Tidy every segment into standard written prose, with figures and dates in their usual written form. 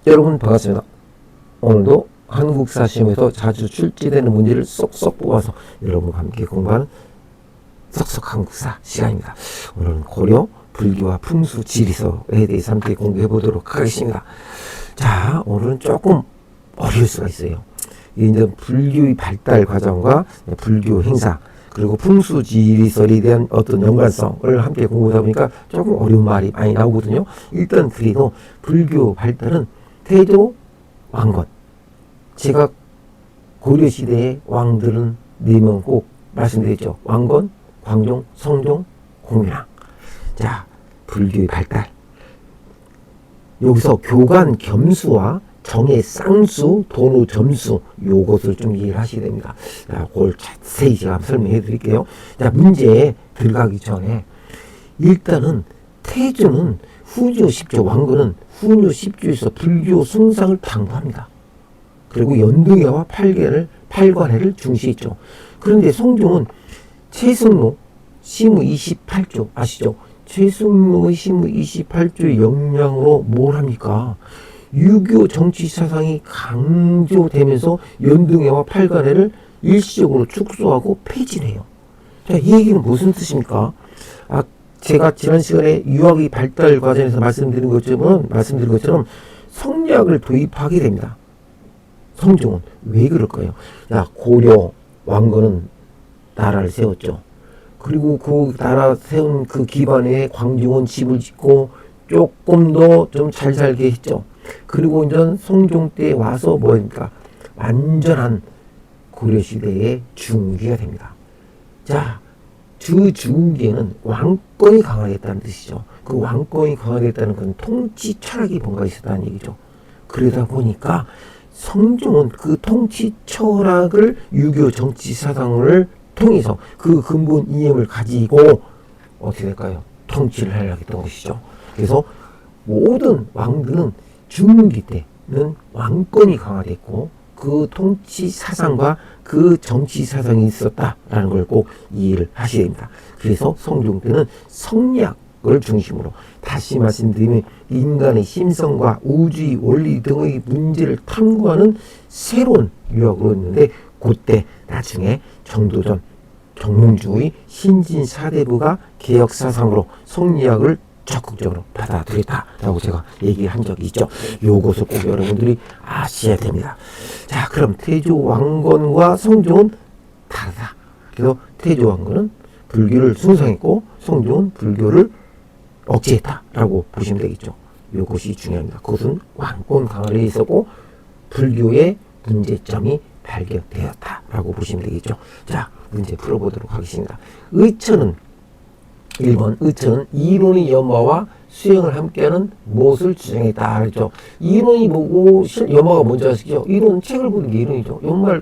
여러분 반갑습니다. 오늘도 한국사 시험에서 자주 출제되는 문제를 쏙쏙 뽑아서 여러분과 함께 공부하는 쏙쏙 한국사 시간입니다. 오늘은 고려, 불교와 풍수, 지리서에 대해서 함께 공부해 보도록 하겠습니다. 자, 오늘은 조금 어려울 수가 있어요. 이제 불교의 발달 과정과 불교 행사, 그리고 풍수, 지리설에 대한 어떤 연관성을 함께 공부하다 보니까 조금 어려운 말이 많이 나오거든요. 일단 그래도 불교 발달은 태조, 왕건. 제가 고려시대의 왕들은 4명 꼭 말씀드렸죠. 왕건, 광종, 성종, 공유랑. 자, 불교의 발달. 여기서 교관 겸수와 정의 쌍수, 도노 점수, 요것을 좀 이해를 하셔야 됩니다. 자, 그걸 자세히 제가 설명해 드릴게요. 자, 문제에 들어가기 전에 일단은 태조는 후조 10조, 왕건은 후조 10조에서 불교 성상을 당부합니다. 그리고 연등회와 팔관회를 중시했죠. 그런데 성종은 최승로 시무 28조 아시죠? 최승로의 시무 28조의 영향으로 뭘 합니까? 유교 정치 사상이 강조되면서 연등회와 팔관회를 일시적으로 축소하고 폐지해요. 자, 이 얘기는 무슨 뜻입니까? 제가 지난 시간에 유학의 발달 과정에서 말씀드린 것처럼 성리학을 도입하게 됩니다. 성종은 왜 그럴까요? 야, 고려 왕건은 나라를 세웠죠. 그리고 그 나라 세운 그 기반에 광종은 집을 짓고 조금 더 좀 잘 살게 했죠. 그리고 이제 성종 때 와서 뭐입니까? 완전한 고려시대의 중기가 됩니다. 자, 그 중기에는 왕권이 강화됐다는 뜻이죠. 그 왕권이 강화됐다는 건 통치 철학이 뭔가 있었다는 얘기죠. 그러다 보니까 성종은 그 통치 철학을 유교 정치 사상을 통해서 그 근본 이념을 가지고 어떻게 될까요? 통치를 하려고 했던 것이죠. 그래서 모든 왕들은 중기 때는 왕권이 강화됐고 그 통치 사상과 그 정치 사상이 있었다라는 걸 꼭 이해를 하셔야 됩니다. 그래서 성종 때는 성리학을 중심으로 다시 말씀드리면 인간의 심성과 우주의 원리 등의 문제를 탐구하는 새로운 유학으로였는데 그때 나중에 정도전 정몽주의 신진사대부가 개혁사상으로 성리학을 적극적으로 받아들였다라고 제가 얘기한 적이 있죠. 요것을 꼭 여러분들이 아셔야 됩니다. 자, 그럼 태조 왕건과 성종은 다르다. 그래서 태조 왕건은 불교를 숭상했고 성종은 불교를 억제했다라고 보시면 되겠죠. 요것이 중요합니다. 그것은 왕권 강화에 있었고 불교의 문제점이 발견되었다라고 보시면 되겠죠. 자, 문제 풀어보도록 하겠습니다. 의처는 1번 의처는 이론의 연마와 수행을 함께하는 무엇을 주장했다 그랬죠. 이론이 뭐고 연마가 뭔지 아시죠? 이론은 책을 보는 게 이론이죠.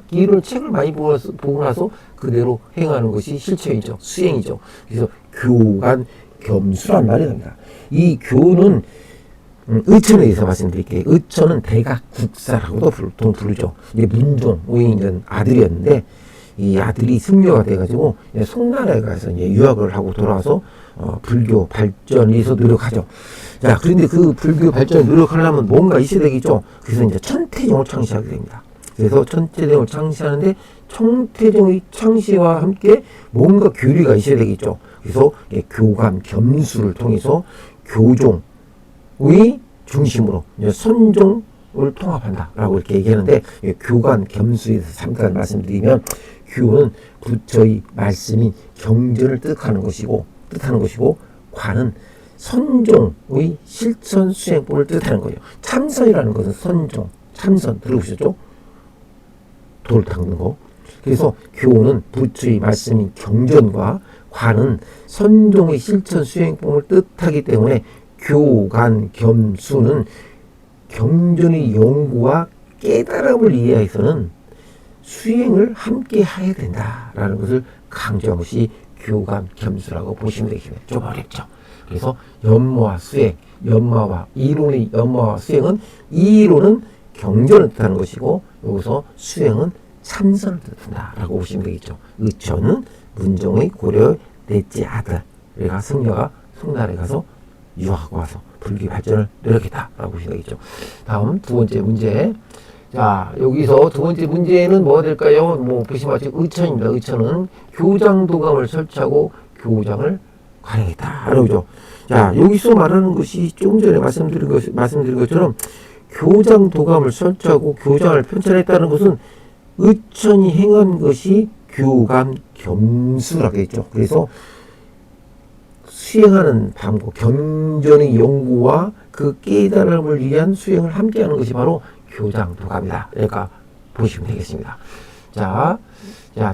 이론 책을 많이 보고 나서 그대로 행하는 것이 실천이죠. 수행이죠. 그래서 교관 겸수란 말이 납니다. 이 교는 의처에 대해서 말씀드릴게요. 의처는 대각국사라고도 보통 부르죠. 이제 문종의 아들이었는데 이 아들이 승려가 돼가지고 송나라에 가서 이제 유학을 하고 돌아와서 불교 발전을 위해서 노력하죠. 자, 그런데 그 불교 발전을 노력하려면 뭔가 있어야 되겠죠. 그래서 이제 천태종을 창시하게 됩니다. 그래서 천태종을 창시하는데 천태종의 창시와 함께 뭔가 교리가 있어야 되겠죠. 그래서 교감 겸수를 통해서 교종의 중심으로 선종을 통합한다라고 이렇게 얘기하는데 교감 겸수에 대해서 잠깐 말씀드리면 교는 부처의 말씀인 경전을 뜻하는 것이고 관은 선종의 실천 수행법을 뜻하는 거예요. 참선이라는 것은 선종, 참선 들어보셨죠? 돌 닦는 거. 그래서 교는 부처의 말씀인 경전과 관은 선종의 실천 수행법을 뜻하기 때문에 교관 겸수는 경전의 연구와 깨달음을 이해해서는 수행을 함께 해야 된다라는 것을 강조한 것이 교감 겸수라고 보시면 되겠습니다. 좀 어렵죠. 그래서 연마와 수행, 이론의 연마와 수행은 이론은 경전을 뜻하는 것이고 여기서 수행은 참선을 뜻한다라고 보시면 되겠죠. 의처는 문종의 고려 넷째 아들, 승려가 송나라에 가서 유학하고 와서 불교 발전을 노력했다라고 보시면 되겠죠. 다음 두 번째 문제. 자, 여기서 두 번째 문제는 뭐가 될까요? 뭐 보시면 마치 의천입니다. 의천은 교장도감을 설치하고 교장을 관행했다. 그러죠. 자, 여기서 말하는 것이 조금 전에 말씀드린 것처럼 교장도감을 설치하고 교장을 편찬했다는 것은 의천이 행한 것이 교감 겸수라고 했죠. 그래서 수행하는 방법, 견전의 연구와 그 깨달음을 위한 수행을 함께하는 것이 바로 교장도감이다. 그러니까 보시면 되겠습니다. 자,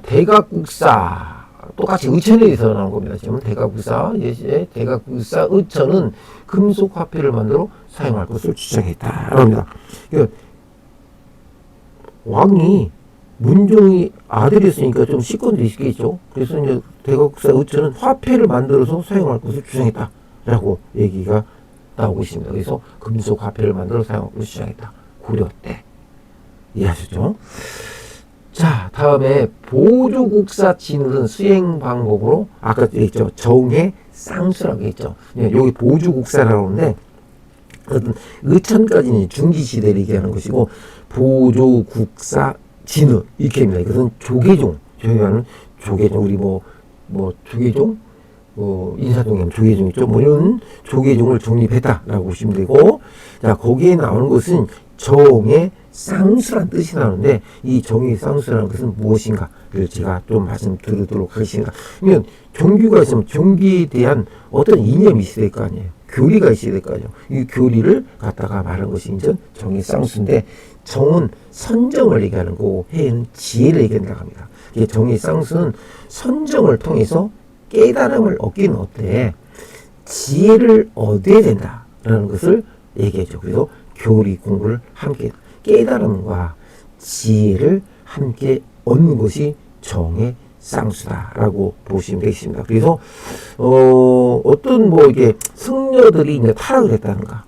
대각국사 똑같이 의천에서 나온 겁니다. 지금 대각국사, 대각국사 의천은 금속 화폐를 만들어 사용할 것을 주장했다. 합니다. 그러니까 왕이 문종의 아들이었으니까 좀 식권도 있겠죠. 그래서 이제 대각국사 의천은 화폐를 만들어서 사용할 것을 주장했다라고 얘기가 나오고 있습니다. 그래서 금속 화폐를 만들어 사용할 것을 주장했다. 고려 때 이해하셨죠? 자, 다음에 보조국사 진울은 수행 방법으로 아까 얘기했죠. 정해 쌍수라고 했죠. 여기 보조국사라고 하는데 어떤 의천까지는 중기시대를 얘기하는 것이고 보조국사 진울 이렇게 합니다. 이것은 조계종, 저희가 하는 조계종, 우리 뭐 조계종, 인사동에 조계종 있죠. 뭐 이런 조계종을 정립했다라고 보시면 되고, 자, 거기에 나오는 것은 정의 쌍수란 뜻이 나오는데 이 정의 쌍수라는 것은 무엇인가를 제가 좀 말씀드리도록 하겠습니다. 그러면 종교가 있으면 종교에 대한 어떤 이념이 있어야 될 거 아니에요. 교리가 있어야 될 거 아니에요. 이 교리를 갖다가 말한 것이 이제 정의 쌍수인데 정은 선정을 얘기하는 거고 해는 지혜를 얘기한다고 합니다. 정의 쌍수는 선정을 통해서 깨달음을 얻기는 어때? 지혜를 얻어야 된다라는 것을 얘기했죠. 그래서 교리 공부를 함께 깨달음과 지혜를 함께 얻는 것이 정의 쌍수다라고 보시면 되겠습니다. 그래서 어떤 이게 승려들이 이제 타락을 했다는가,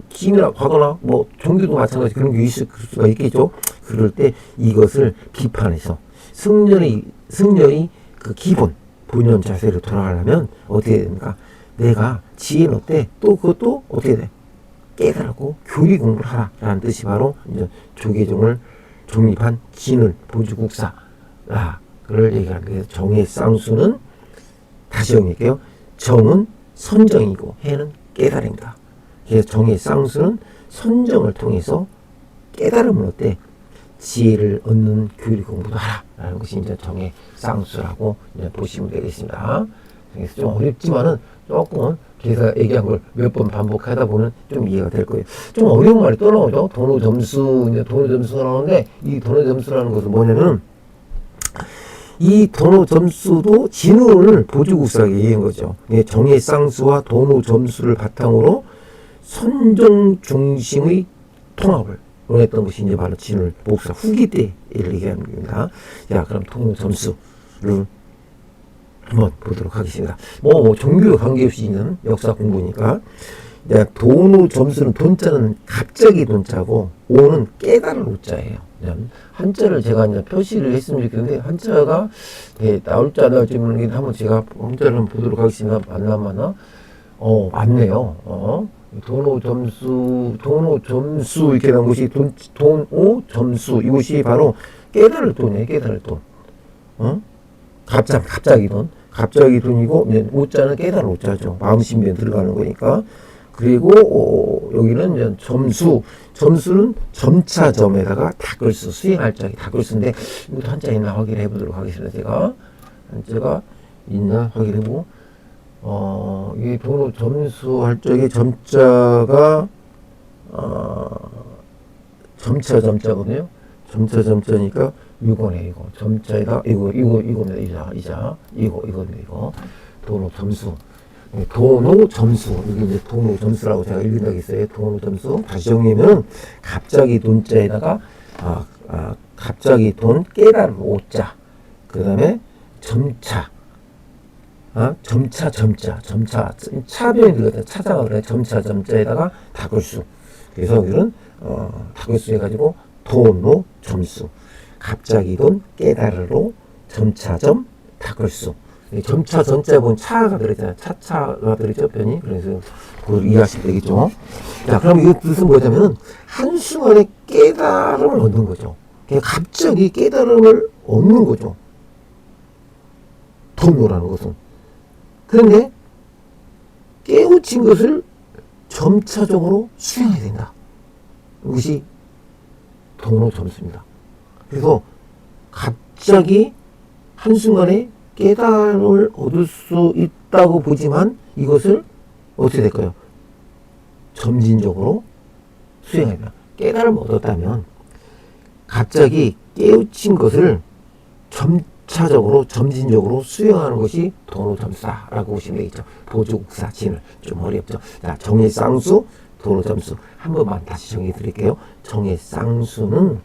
기이나 과거나 종교도 마찬가지 그런 게 있을 수가 있겠죠. 그럴 때 이것을 비판해서 승려의 그 기본 본연 자세를 돌아가려면 어떻게 해야 됩니까? 내가 지혜는 어때? 또 그것도 어떻게 돼? 깨달고 교리 공부를 하라라는 뜻이 바로 이제 조계종을 정립한 진울 보조국사를 얘기하는 거예요. 정의 쌍수는 다시 정리할게요. 정은 선정이고 해는 깨달음이다. 그래서 정의 쌍수는 선정을 통해서 깨달음을 얻되 지혜를 얻는 교리 공부도 하라라는 것이 이제 정의 쌍수라고 이제 보시면 되겠습니다. 그래서 좀 어렵지만은 조금은 제가 얘기한 걸 몇 번 반복하다 보면 좀 이해가 될 거예요. 좀 어려운 말이 또 나오죠. 도노 점수, 이제 도노 점수가 나오는데 이 도노 점수라는 것은 뭐냐면 이 도노 점수도 진울을 보조국사하게 얘기한 거죠. 정의 쌍수와 도노 점수를 바탕으로 선정 중심의 통합을 원했던 것이 이제 바로 진울 복사 후기 때를 얘기하는 겁니다. 자, 그럼 도노 점수를 한번 보도록 하겠습니다. 종교와 관계없이 있는 역사 공부니까. 도노 점수는 돈자는 갑자기 돈자고 오는 깨달을 오자예요. 한자를 제가 이제 표시를 했으면 좋겠는데 한자가 나올지 안 나올지 모르겠는데 한번 제가 한자를 한번 보도록 하겠습니다. 맞나? 맞네요. 도노 점수 이렇게 나온 것이 돈오 점수 이것이 바로 깨달을 돈이에요. 깨달을 돈. 갑자기 돈이고 오자는 깨달을 오자죠. 마음심비에 들어가는 거니까. 그리고 여기는 이제 점수는 점차점에다가 닭글수 수행할 적이 닭글수인데 이것도 한자 있나 확인해 보도록 하겠습니다. 제가 한자가 있나 확인해보고 이 도노 점수 할 적에 점자가 점자거든요. 점자니까 이거네. 이거 점자에다 이거입니다. 이거 도노 점수. 도노 점수. 이게 이제 도노 점수라고 제가 읽는다고 했어요. 도노 점수. 다시 정리하면 갑자기 돈자에다가 갑자기 돈 깨달을 오자. 그 다음에 점차. 차변이 들어갔다. 차자가 그래. 점자에다가 닭글수. 그래서 여기는 닭글수 해가지고 도노 점수. 갑자기 돈 깨달으로 점차점 닭글수. 점차 전자 보면 차가 들어있잖아요. 차가 들어있죠, 편이. 그래서 그걸 이해하시면 되겠죠. 자, 그럼 이 뜻은 뭐냐면은 한순간에 깨달음을 얻는 거죠. 갑자기 깨달음을 얻는 거죠. 통로라는 것은. 그런데 깨우친 것을 점차적으로 수행해야 된다. 이것이 통로 점수입니다. 그래서 갑자기 한순간에 깨달음을 얻을 수 있다고 보지만 이것을 어떻게 될까요? 점진적으로 수행해야 된다. 깨달음을 얻었다면 갑자기 깨우친 것을 점차적으로 점진적으로 수행하는 것이 도노점수다라고 보시면 되겠죠. 보조국사 진을 좀 어렵죠. 자, 정의쌍수 도노점수 한 번만 다시 정해 드릴게요. 정의쌍수는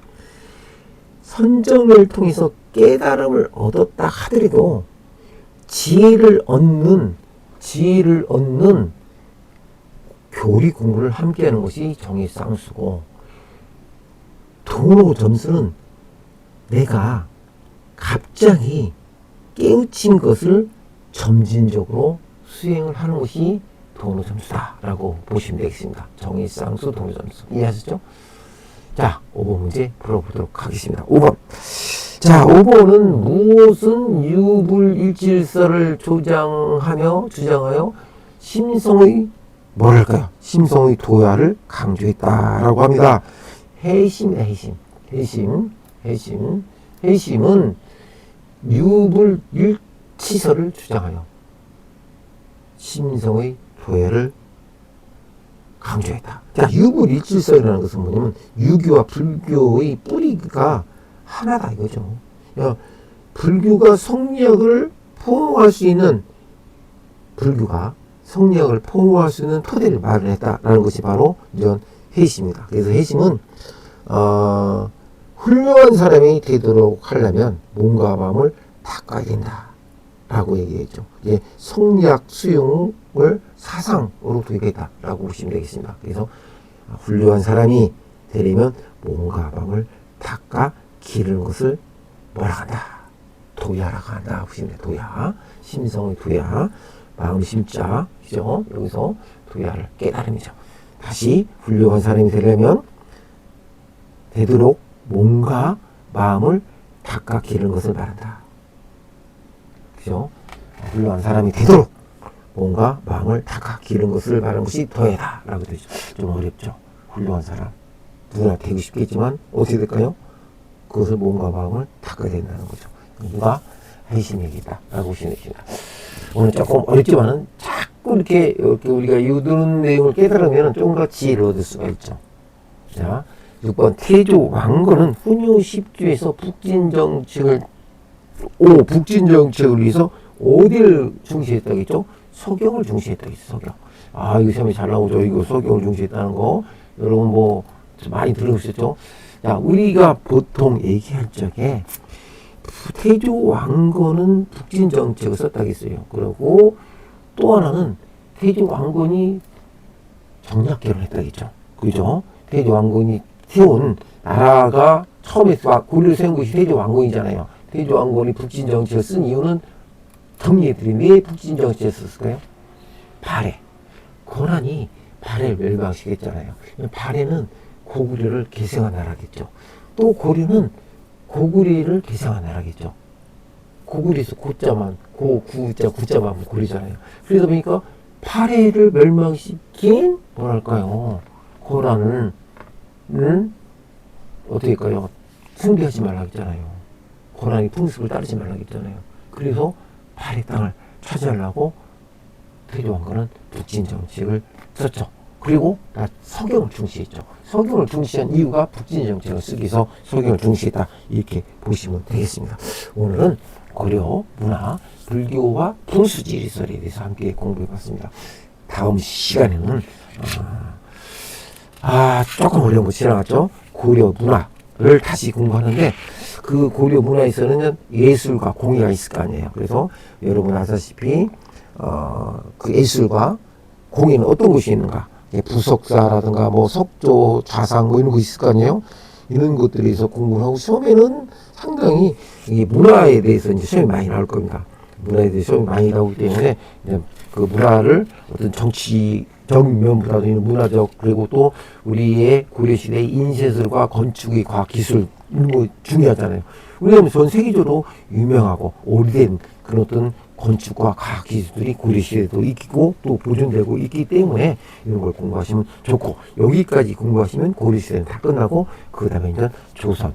선정을 통해서 깨달음을 얻었다 하더라도 지혜를 얻는 교리 공부를 함께하는 것이 정의쌍수고, 도노점수는 내가 갑자기 깨우친 것을 점진적으로 수행을 하는 것이 도노점수다라고 보시면 되겠습니다. 정의쌍수 도노점수 이해하셨죠? 자, 5번 문제 풀어보도록 하겠습니다. 5번. 자, 5번은 무엇은 유불일질서를 주장하여 심성의 뭐랄까요? 심성의 도야를 강조했다라고 합니다. 해심입니다. 해심은 유불일치서를 주장하여 심성의 도야를 강조했다. 자, 유불일질서라는 것은 뭐냐면 유교와 불교의 뿌리가 하나다 이거죠. 야, 불교가 성리학을 포용할 수 있는 토대를 마련했다라는 것이 바로 이런 해심입니다. 그래서 해심은 훌륭한 사람이 되도록 하려면 몸과 마음을 닦아야 된다라고 얘기했죠. 이제 성리학 수용을 사상으로 도입했다라고 보시면 되겠습니다. 그래서 훌륭한 사람이 되려면 몸과 마음을 닦아 기르는 것을 뭐라 한다? 도야라고 한다. 보시면 돼요. 도야. 심성의 도야. 마음 심자. 그죠? 여기서 도야를 깨달음이죠. 다시 훌륭한 사람이 되려면 되도록 몸과 마음을 닦아 기르는 것을 말한다. 그죠? 훌륭한 사람이 되도록 몸과 마음을 닦아 기르는 것을 말하는 것이 도야다. 라고 되죠. 좀 어렵죠. 훌륭한 사람. 누구나 되고 싶겠지만 어떻게 될까요? 그것을 몸과 마음을 닦아야 된다는 거죠. 누가 해심 얘기다. 라고 보시면 됩니다. 오늘 조금 어렵지만은 자꾸 이렇게 우리가 이런 내용을 깨달으면 조금 더 지혜를 얻을 수가 있죠. 자, 6번 태조 왕건은 훈요 10주에서 북진정책을 위해서 어디를 중시했다겠죠? 서경을 중시했다겠죠. 서경. 아, 이거 시험에 잘 나오죠. 이거 서경을 중시했다는 거. 여러분 뭐 많이 들어보셨죠? 자, 우리가 보통 얘기할 적에 태조 왕건은 북진 정책을 썼다고 했어요. 그리고 또 하나는 태조 왕건이 정략개를 했다고 했죠. 그죠? 태조 왕건이 세운 나라가 처음에 고려를 세운 것이 태조 왕건이잖아요. 태조 왕건이 북진 정책을 쓴 이유는 정리해드린 왜 북진 정책을 썼을까요? 발해. 고난이 발해를 멸망시켰잖아요. 발해는 고구려를 계승한 나라겠죠. 또 고려는 고구려를 계승한 나라겠죠. 고구려에서 고자만 구자만 고리잖아요. 그러다 보니까 발해를 멸망시킨 뭐랄까요? 고난을 어떻게 할까요? 숭배하지 말라 했잖아요. 고난의 풍습을 따르지 말라 했잖아요. 그래서 발해 땅을 차지하려고 태조왕건은 북진 정책을 썼죠. 그리고 서경을 중시했죠. 서경을 중시한 이유가 북진 정책을 쓰기 위해서 서경을 중시했다. 이렇게 보시면 되겠습니다. 오늘은 고려 문화, 불교와 풍수지리설에 대해서 함께 공부해봤습니다. 다음 시간에는 조금 어려운 거 지나갔죠. 고려 문화를 다시 공부하는데 그 고려 문화에서는 예술과 공예가 있을 거 아니에요. 그래서 여러분 아시다시피 그 예술과 공예는 어떤 것이 있는가? 부석사라든가 뭐 석조, 좌상 뭐 이런 거 있을 거 아니에요? 이런 것들에서 공부를 하고 시험에는 상당히 이 문화에 대해서 이제 시험이 많이 나올 겁니다. 문화에 대해서 많이 나오기 때문에 이제 그 문화를 어떤 정치적 면보다도 문화적 그리고 또 우리의 고려시대의 인쇄술과 건축의 과학 기술 이런 거 중요하잖아요. 왜냐하면 전 세계적으로 유명하고 오래된 그런 어떤 건축과 과학 기술들이 고려시대에도 있고 또 보존되고 있기 때문에 이런 걸 공부하시면 좋고 여기까지 공부하시면 고려시대는 다 끝나고 그 다음에 이제 조선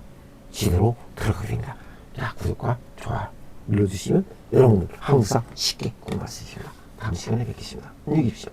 시대로 들어가게 됩니다. 자, 구독과 좋아요 눌러주시면 여러분들 한국사 쉽게 공부할 수 있습니다. 다음 시간에 뵙겠습니다. 안녕히 계십시오.